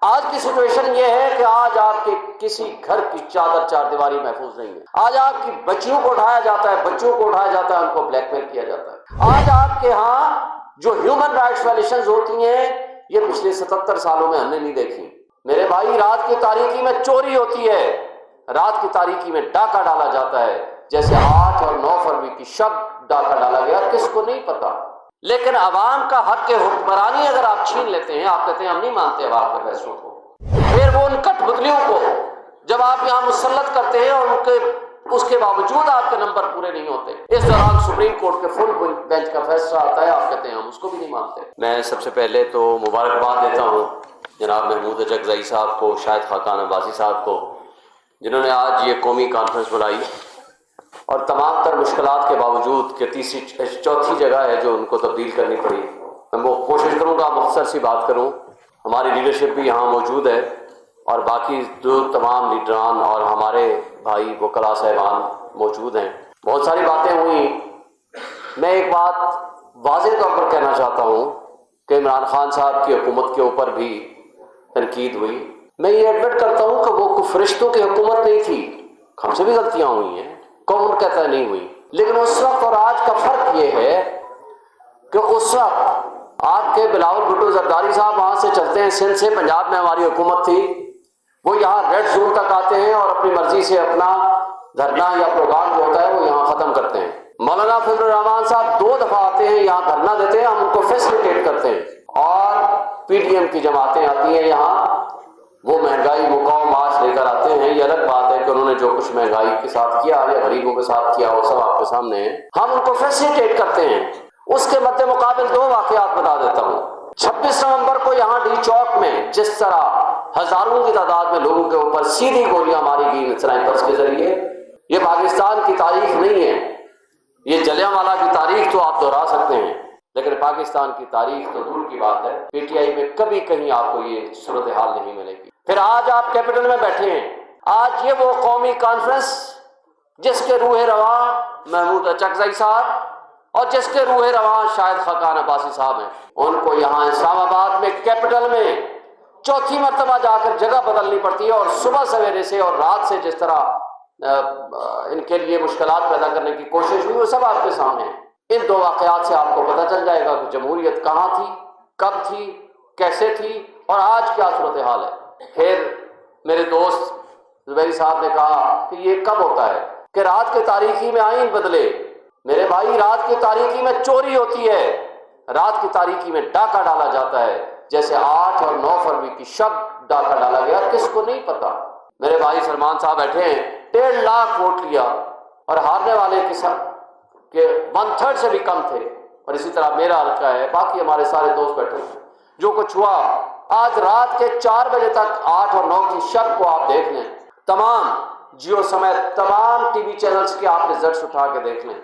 آج کی سچویشن یہ ہے کہ آج آپ کے کسی گھر کی چادر چار دیواری محفوظ نہیں ہے. آج آپ کی بچیوں کو اٹھایا جاتا ہے، بچوں کو اٹھایا جاتا ہے، ان کو بلیک میل کیا جاتا ہے. آج آپ کے ہاں جو ہیومن رائٹس وائلیشنز ہوتی ہیں یہ پچھلے 77 سالوں میں ہم نے نہیں دیکھی. میرے بھائی، رات کی تاریکی میں چوری ہوتی ہے، رات کی تاریکی میں ڈاکہ ڈالا جاتا ہے، جیسے 8 اور 9 فروری کی شب ڈاکہ ڈالا گیا، کس کو نہیں پتا. لیکن عوام کا حق حکمرانی اگر آپ چھین لیتے ہیں، آپ کہتے ہیں ہم نہیں مانتے عوام کے فیصلوں کو، پھر وہ ان کٹ پتلیوں کو جب آپ یہاں مسلط کرتے ہیں اور اس کے باوجود آپ کے نمبر پورے نہیں ہوتے، اس دوران سپریم کورٹ کے فل بینچ کا فیصلہ آتا ہے، آپ کہتے ہیں ہم اس کو بھی نہیں مانتے. میں سب سے پہلے تو مبارکباد دیتا ہوں جناب محمود اچکزئی صاحب کو، شاہد خاقان عباسی صاحب کو، جنہوں نے آج یہ قومی کانفرنس بلائی اور تمام تر مشکلات کے باوجود کہ چوتھی جگہ ہے جو ان کو تبدیل کرنی پڑی. میں وہ کوشش کروں گا مختصر سی بات کروں. ہماری لیڈرشپ بھی یہاں موجود ہے اور باقی جو تمام لیڈران اور ہمارے بھائی وکلاء صاحبان موجود ہیں. بہت ساری باتیں ہوئیں. میں ایک بات واضح طور پر کہنا چاہتا ہوں کہ عمران خان صاحب کی حکومت کے اوپر بھی تنقید ہوئی. میں یہ ایڈمٹ کرتا ہوں کہ وہ فرشتوں کی حکومت نہیں تھی، ہم سے بھی غلطیاں ہوئی ہیں، کون کہتا ہے نہیں ہوئی. لیکن اس وقت اور آج کا فرق یہ ہے کہ اس وقت آپ کے بلاول بھٹو زرداری صاحب وہاں سے چلتے ہیں سندھ سے، پنجاب میں ہماری حکومت تھی، وہ یہاں ریڈ زون تک آتے ہیں اور اپنی مرضی سے اپنا دھرنا یا پروگرام جو ہوتا ہے وہ یہاں ختم کرتے ہیں. مولانا فضل الرحمان صاحب 2 دفعہ آتے ہیں یہاں دھرنا دیتے ہیں، ہم ان کو فیسیلیٹیٹ کرتے ہیں. اور پی ڈی ایم کی جماعتیں آتی ہیں یہاں، وہ مہنگائی مقاوم معاش لے کر آتے ہیں. یہ الگ بات ہے کہ انہوں نے جو کچھ مہنگائی کے ساتھ کیا یا غریبوں کے ساتھ کیا وہ سب آپ کے سامنے ہے، ہم ان کو فیسیلیٹیٹ کرتے ہیں. اس کے مد مقابل 2 واقعات بتا دیتا ہوں. 26 نومبر کو یہاں ڈی چوک میں جس طرح ہزاروں کی تعداد میں لوگوں کے اوپر سیدھی گولیاں ماری گئی سنائپرز کے ذریعے، یہ پاکستان کی تاریخ نہیں ہے. یہ جلیانوالہ کی تاریخ تو آپ دہرا سکتے ہیں لیکن پاکستان کی تاریخ تو دور کی بات ہے. پی ٹی آئی میں کبھی کہیں آپ کو یہ صورتحال نہیں ملے گی. پھر آج آپ کیپٹل میں بیٹھے ہیں، آج یہ وہ قومی کانفرنس جس کے روح رواں محمود اچکزئی صاحب اور جس کے روح رواں شاہد خاقان عباسی صاحب ہیں، ان کو یہاں اسلام آباد میں کیپٹل میں چوتھی مرتبہ جا کر جگہ بدلنی پڑتی ہے اور صبح سویرے سے اور رات سے جس طرح ان کے لیے مشکلات پیدا کرنے کی کوشش ہوئی وہ سب آپ کے سامنے ہیں. ان 2 واقعات سے آپ کو پتہ چل جائے گا کہ جمہوریت کہاں تھی، کب تھی، کیسے تھی اور آج کیا صورتحال ہے. پھر میرے دوست زبیری صاحب نے کہا کہ یہ کب ہوتا ہے کہ رات کے تاریکی میں آئین بدلے. میرے بھائی، رات کی تاریکی میں چوری ہوتی ہے، رات کی تاریکی میں ڈاکہ ڈالا جاتا ہے، جیسے 8 اور 9 فروری کی شب ڈاکہ ڈالا گیا، کس کو نہیں پتا. میرے بھائی سلمان صاحب بیٹھے ہیں، 1.5 لاکھ ووٹ لیا اور ہارنے والے کے ساتھ کہ 1/3 سے بھی کم تھے. اور اسی طرح میرا حلقہ ہے، باقی ہمارے سارے دوست بیٹھے ہیں. جو کچھ ہوا آج رات کے 4 بجے تک 8 اور 9 کی شب کو آپ دیکھ لیں، تمام جیو سمیت تمام ٹی وی چینلز کے آپ رزلٹس اٹھا کے دیکھ لیں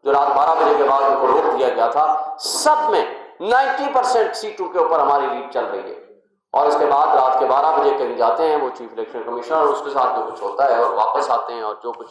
جو رات 12 بجے کے بعد ان کو روک دیا گیا تھا، سب میں 90% سیٹوں کے اوپر ہماری لیڈ چل رہی ہے. اور اس کے بعد رات کے 12 بجے کہیں جاتے ہیں وہ چیف الیکشن کمیشنر اور اس کے ساتھ جو کچھ ہوتا ہے اور واپس آتے ہیں اور جو کچھ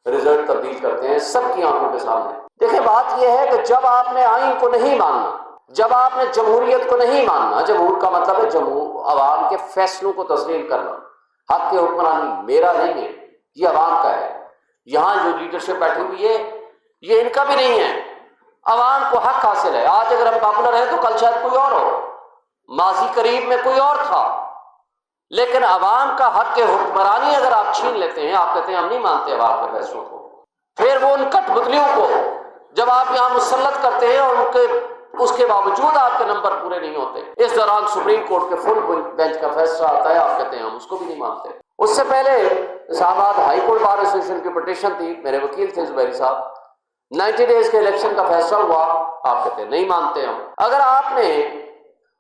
رزلٹ تبدیل کرتے ہیں سب کی آنکھوں کے سامنے. دیکھیں بات یہ ہے کہ جب آپ نے آئین کو نہیں ماننا، جب آپ نے جمہوریت کو نہیں ماننا، جمہور کا مطلب ہے عوام کے فیصلوں کو تسلیم کرنا. حق کی حکمرانی میرا نہیں ہے، یہ عوام کا ہے. یہاں جو لیڈرشپ بیٹھی ہوئی ہے یہ ان کا بھی نہیں ہے. عوام کو حق حاصل ہے. آج اگر ہم پاپولر ہیں تو کل شاید کوئی اور ہو، ماضی قریب میں کوئی اور تھا، لیکن عوام کا حق حکمرانی اگر آپ چھین لیتے ہیں، آپ کہتے ہیں ہم نہیں مانتے عوام کے فیصلوں کو، پھر وہ ان کٹ پتلیوں کو جب آپ یہاں مسلط کرتے ہیں اور اس کے باوجود آپ کے نمبر پورے نہیں ہوتے، اس دوران سپریم کورٹ کے فل بینچ کا فیصلہ آتا ہے، آپ کہتے ہیں ہم اس کو بھی نہیں مانتے. اس سے پہلے اسلام آباد ہائی کورٹ بار ایسوسیشن کی پٹیشن تھی، میرے وکیل تھے زبیری صاحب، 90 ڈیز کے الیکشن کا فیصلہ ہوا، آپ کہتے ہیں نہیں مانتے ہم. اگر آپ نے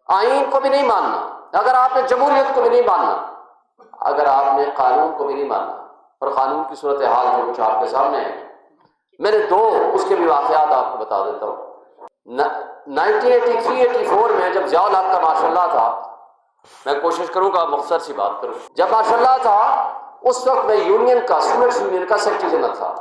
آئین کو بھی نہیں ماننا، اگر آپ نے جمہوریت کو بھی نہیں ماننا، اگر آپ نے قانون کو بھی نہیں ماننا، اور قانون کی صورتحال جو کچھ آپ کے سامنے ہے، میرے 2 اس کے بھی واقعات آپ کو بتا دیتا ہوں. 1983-84 میں جب ضیاء الحق کا ماشاء اللہ تھا، میں کوشش کروں گا مختصر سی بات کروں. جب ماشاء اللہ تھا اس وقت میں یونین کا اسٹوڈنٹس یونین کا سیکرٹری جنرل تھا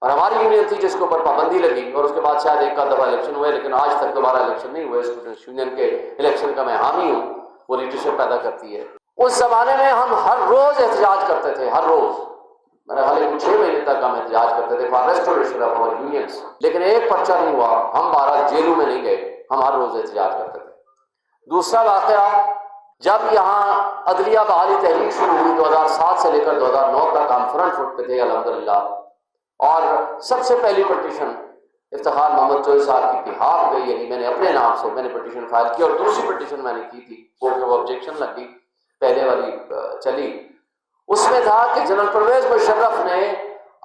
اور ہماری یونین تھی جس کے اوپر پابندی لگی اور اس کے بعد شاید ایک آدھ دفعہ الیکشن ہوئے لیکن آج تک دوبارہ الیکشن نہیں ہوئے. اسٹوڈنٹس یونین کے الیکشن کا میں حامی ہوں وہ لیڈرشپ پیدا کرتی ہے۔ اس زمانے میں ہم ہر روز احتجاج کرتے تھے، ہر روز، میرے خیال ہے 6 مہینے تک ہم احتجاج کرتے تھے for restoration of our unions, لیکن ایک پرچہ نہیں ہوا، ہم 12 جیلوں میں نہیں گئے، ہم ہر روز احتجاج کرتے تھے۔ دوسرا واقعہ، جب یہاں عدلیہ بحالی تحریک شروع ہوئی 2007 سے لے کر 2009 تک، ہم فرنٹ فٹ پہ تھے الحمدللہ، اور سب سے پہلی پٹیشن افتخار محمد چوہدری صاحب کی بہاف پہ، یعنی میں نے اپنے نام سے میں نے پٹیشن فائل کی، اور دوسری پٹیشن میں نے کی تھی، کورٹ میں وہ آبجیکشن لگ گئی، پہلے والی چلی، اس میں تھا کہ جنرل پرویز مشرف نے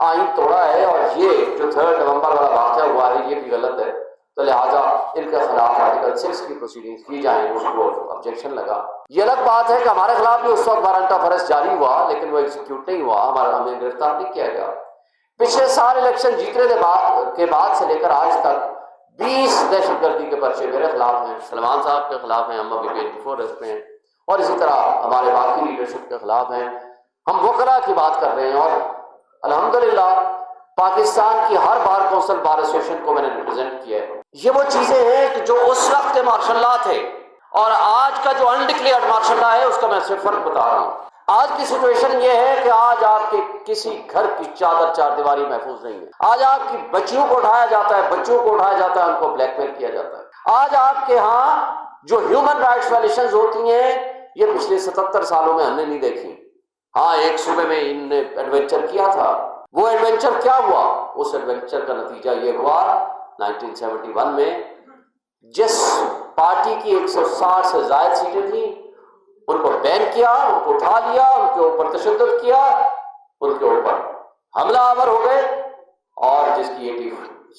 آئین توڑا ہے، اور یہ جو 3 نومبر والا واقعہ ہوا ہے یہ بھی غلط ہے، تو لہٰذا ان کے خلاف آرٹیکل 6 کی پروسیڈنگز کی جائیں، اس کو آبجیکشن لگا۔ یہ الگ بات ہے کہ ہمارے خلاف بھی اس وقت وارنٹ آف ارسٹ جاری ہوا، لیکن وہ ایگزیکیوٹ نہیں ہوا، ہمیں گرفتار نہیں کیا گیا۔ پچھلے سال الیکشن جیتنے کے بعد سے لے کر آج تک 20 دہشت گردی کے پرچے میرے خلاف ہیں، سلمان صاحب کے خلاف ہیں، ہم ابھی بیل بفور ارسٹ میں ہیں، اور اسی طرح ہمارے باقی لیڈرشپ کے خلاف ہیں۔ ہم وکلاء کی بات کر رہے ہیں، اور الحمدللہ پاکستان کی ہر بار کونسل بار ایسوسیشن کو میں نے ریپرزینٹ کیا ہے۔ یہ وہ چیزیں ہیں کہ جو اس وقت کے مارشل لا تھے اور آج کا جو انڈکلیئرڈ مارشل لا ہے، اس کا میں صرف فرق بتا رہا ہوں۔ آج کی سچویشن یہ ہے کہ آج آپ کے کسی گھر کی چادر 4 دیواری محفوظ نہیں ہے۔ آج آپ کی بچیوں کو اٹھایا جاتا ہے، بچوں کو اٹھایا جاتا ہے، ان کو بلیک میل کیا جاتا ہے۔ آج آپ کے ہاں جو ہیومن رائٹس وائلیشنز ہوتی ہیں، یہ پچھلے 77 سالوں میں ہم نے نہیں دیکھی۔ ہاں، ایک صوبے میں ان نے ایڈونچر کیا تھا، وہ ایڈونچر کیا ہوا؟ اس ایڈونچر کا نتیجہ یہ ہوا 1971 میں جس پارٹی کی 160 سے زائد سیٹیں تھیں، ان کو بین کیا، ان کو اٹھا لیا، ان کے اوپر تشدد کیا، ان کے اوپر حملہ آور ہو گئے، اور جس کی 80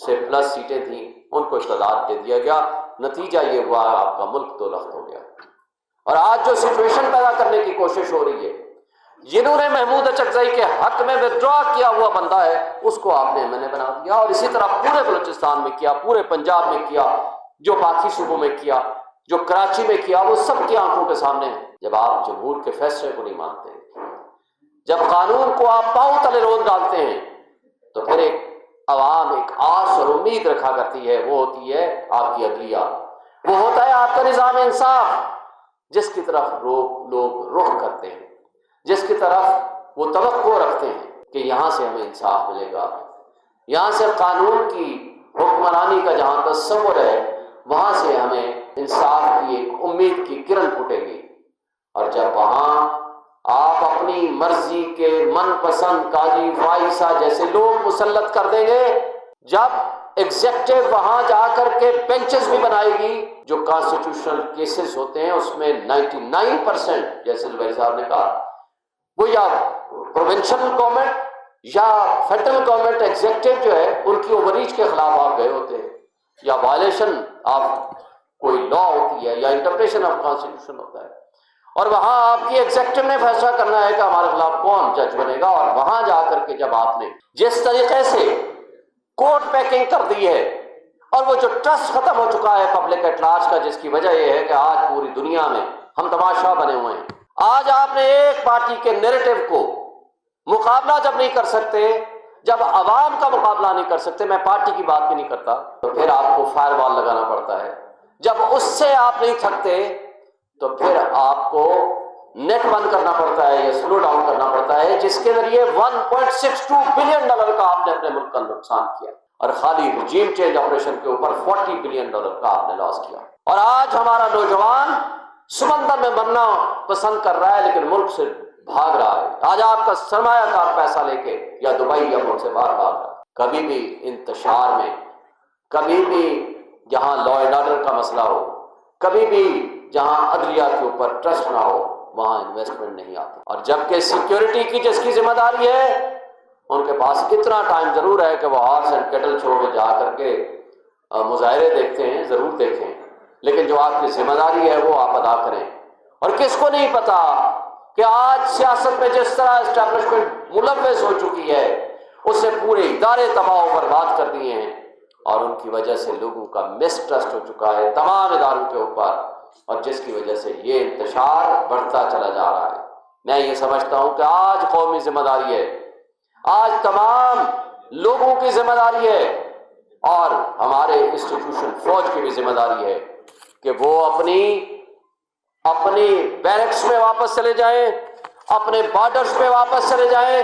سے پلس سیٹیں تھیں ان کو اقتدار دے دیا گیا۔ نتیجہ یہ ہوا آپ کا ملک 2 لخت ہو گیا۔ اور آج جو سچویشن پیدا کرنے کی کوشش ہو رہی ہے، جنہوں نے محمود اچکزئی کے حق میں ودڈرا کیا ہوا بندہ ہے، اس کو آپ نے MNA بنا دیا، اور اسی طرح پورے بلوچستان میں کیا، پورے پنجاب میں کیا، جو باقی صوبوں میں کیا، جو کراچی میں کیا، وہ سب کی آنکھوں کے سامنے ہے۔ جب آپ جمہور کے فیصلے کو نہیں مانتے، جب قانون کو آپ پاؤں تلے رون ڈالتے ہیں، تو پھر ایک عوام ایک آس اور امید رکھا کرتی ہے، وہ ہوتی ہے آپ کی عدلیہ، وہ ہوتا ہے آپ کا نظام انصاف، جس کی طرف لوگ رخ کرتے ہیں، جس کی طرف وہ توقع رکھتے ہیں کہ یہاں سے ہمیں انصاف ملے گا، یہاں سے قانون کی حکمرانی کا جہاں تصور ہے، وہاں سے ہمیں انصاف کی ایک امید کی کرن پھوٹے گی۔ اور جب وہاں آپ اپنی مرضی کے من پسند قاضی فائسہ جیسے لوگ مسلط کر دیں گے، جب ایگزیکٹو وہاں جا کر کے بینچز بھی بنائے گی، جو کانسٹیٹیوشنل کیسز ہوتے ہیں اس میں 99% جیسے زبیر صاحب نے کہا، وہ یا پروونشل گورنمنٹ یا فیڈرل گورنمنٹ ایگزیکٹو جو ہے ان کی اوور ریچ کے خلاف آپ گئے ہوتے ہیں، یا وائلیشن آف کوئی لا ہوتی ہے، یا انٹرپریشن آف کانسٹیٹیوشن ہوتا ہے، اور وہاں آپ کی ایگزیکٹو نے فیصلہ کرنا ہے کہ ہمارے خلاف کون جج بنے گا۔ اور وہاں جا کر کے جب آپ نے جس طریقے سے کوٹ پیکنگ کر دی ہے، اور وہ جو ٹرسٹ ختم ہو چکا ہے پبلک ایٹ لارج کا، جس کی وجہ یہ ہے کہ آج پوری دنیا میں ہم تماشا بنے ہوئے ہیں۔ آج آپ نے ایک پارٹی کے نیریٹو کو مقابلہ جب نہیں کر سکتے، جب عوام کا مقابلہ نہیں کر سکتے، میں پارٹی کی بات بھی نہیں کرتا، تو پھر آپ کو فائر وال لگانا پڑتا ہے۔ جب اس سے آپ نہیں تھکتے تو پھر آپ کو نیٹ بند کرنا پڑتا ہے یا سلو ڈاؤن کرنا پڑتا ہے، جس کے ذریعے $1.62 بلین کا آپ نے اپنے ملک کا نقصان کیا، اور خالی رجیم چینج آپریشن کے اوپر $40 بلین کا آپ نے لاس کیا۔ اور آج ہمارا نوجوان سمندر میں مرنا پسند کر رہا ہے، لیکن ملک سے بھاگ رہا ہے۔ آج آپ کا سرمایہ کار پیسہ لے کے یا دبئی یا ملک سے باہر بھاگ رہا ہے۔ کبھی بھی انتشار میں، کبھی بھی جہاں لا اینڈ آرڈر کا مسئلہ ہو، کبھی بھی جہاں عدلیہ کے اوپر ٹرسٹ نہ ہو، وہاں انویسٹمنٹ نہیں آتی۔ اور جبکہ سیکیورٹی کی جس کی ذمہ داری ہے، ان کے پاس اتنا ٹائم ضرور ہے کہ وہ ہارس اینڈ کیٹل شو میں جا کر کے مظاہرے دیکھتے ہیں، ضرور دیکھیں، لیکن جو آپ کی ذمہ داری ہے وہ آپ ادا کریں۔ اور کس کو نہیں پتا کہ آج سیاست میں جس طرح اسٹیبلشمنٹ ملوث ہو چکی ہے، اس سے پورے ادارے تباہ و برباد کر دیے ہیں، اور ان کی وجہ سے لوگوں کا مسٹرسٹ ہو چکا ہے تمام اداروں کے اوپر، اور جس کی وجہ سے یہ انتشار بڑھتا چلا جا رہا ہے۔ میں یہ سمجھتا ہوں کہ آج قومی ذمہ داری ہے، آج تمام لوگوں کی ذمہ داری ہے، اور ہمارے انسٹیٹیوشن فوج کی بھی ذمہ داری ہے کہ وہ اپنی اپنی بیرکس میں واپس چلے جائیں، اپنے بارڈرز پہ واپس چلے جائیں،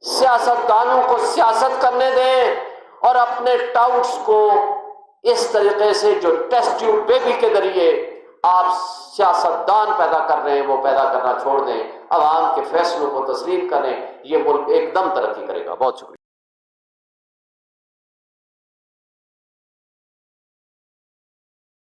سیاستدانوں کو سیاست کرنے دیں، اور اپنے ٹاؤٹس کو اس طریقے سے جو ٹیسٹ ٹیوب بیبی کے ذریعے آپ سیاستدان پیدا کر رہے ہیں وہ پیدا کرنا چھوڑ دیں، عوام کے فیصلوں کو تسلیم کریں، یہ ملک ایک دم ترقی کرے گا۔ بہت شکریہ۔